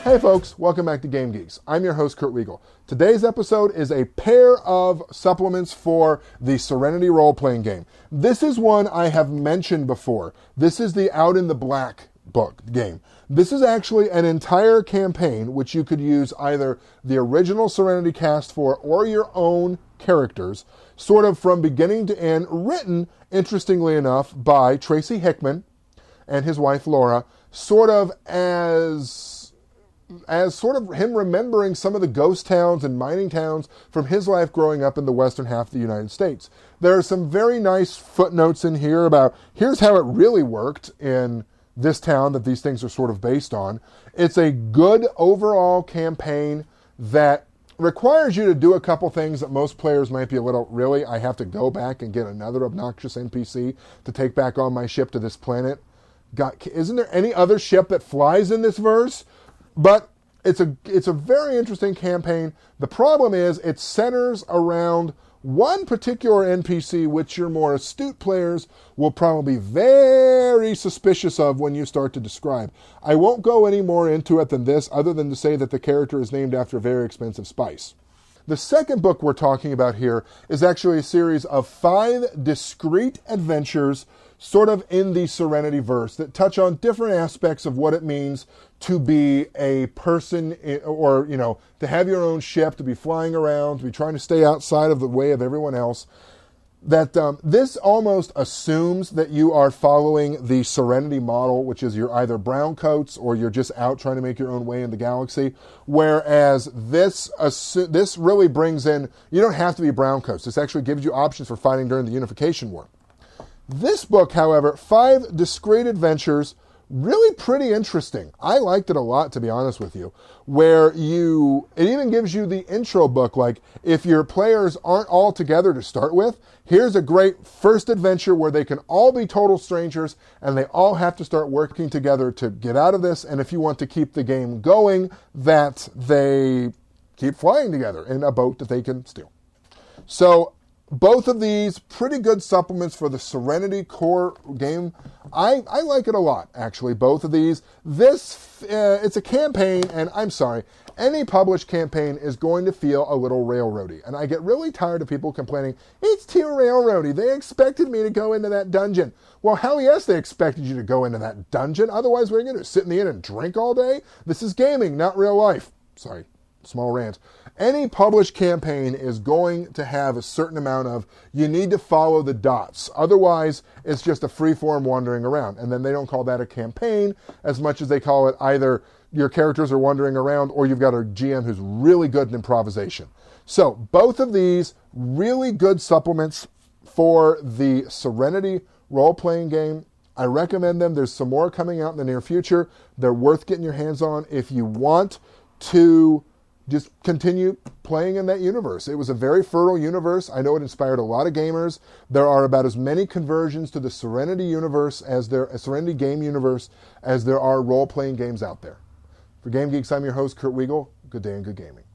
Hey folks, welcome back to Game Geeks. I'm your host, Kurt Wiegel. Today's episode is a pair of supplements for the Serenity role-playing game. This is one I have mentioned before. This is the Out in the Black book game. This is actually an entire campaign which you could use either the original Serenity cast for or your own characters, sort of from beginning to end, written, interestingly enough, by Tracy Hickman and his wife Laura, sort of as sort of him remembering some of the ghost towns and mining towns from his life growing up in the western half of the United States. There are some very nice footnotes in here about here's how it really worked in this town that these things are sort of based on. It's a good overall campaign that requires you to do a couple things that most players might be a little, really, I have to go back and get another obnoxious NPC to take back on my ship to this planet. God, isn't there any other ship that flies in this verse? But it's a very interesting campaign. The problem is it centers around one particular NPC, which your more astute players will probably be very suspicious of when you start to describe. I won't go any more into it than this, other than to say that the character is named after very expensive spice. The second book we're talking about here is actually a series of 5 discrete adventures sort of in the Serenity verse that touch on different aspects of what it means to be a person or, you know, to have your own ship, to be flying around, to be trying to stay outside of the way of everyone else. That this almost assumes that you are following the Serenity model, which is you're either browncoats or you're just out trying to make your own way in the galaxy. Whereas this really brings in, you don't have to be browncoats. This actually gives you options for fighting during the Unification War. This book, however, 5 discrete adventures, really pretty interesting. I liked it a lot, to be honest with you, where it even gives you the intro book, like if your players aren't all together to start with, here's a great first adventure where they can all be total strangers and they all have to start working together to get out of this, and if you want to keep the game going, that they keep flying together in a boat that they can steal. So both of these, pretty good supplements for the Serenity core game. I like it a lot, actually, both of these. It's a campaign, and I'm sorry, any published campaign is going to feel a little railroady. And I get really tired of people complaining, it's too railroady. They expected me to go into that dungeon. Well, hell yes, they expected you to go into that dungeon. Otherwise, what are you going to do? Sit in the inn and drink all day? This is gaming, not real life. Sorry. Small rant. Any published campaign is going to have a certain amount of, you need to follow the dots. Otherwise, it's just a free-form wandering around. And then they don't call that a campaign as much as they call it either your characters are wandering around or you've got a GM who's really good in improvisation. So both of these really good supplements for the Serenity role-playing game. I recommend them. There's some more coming out in the near future. They're worth getting your hands on if you want to just continue playing in that universe. It was a very fertile universe. I know it inspired a lot of gamers. There are about as many conversions to the Serenity universe Serenity game universe as there are role-playing games out there. For Game Geeks, I'm your host, Kurt Wiegel. Good day and good gaming.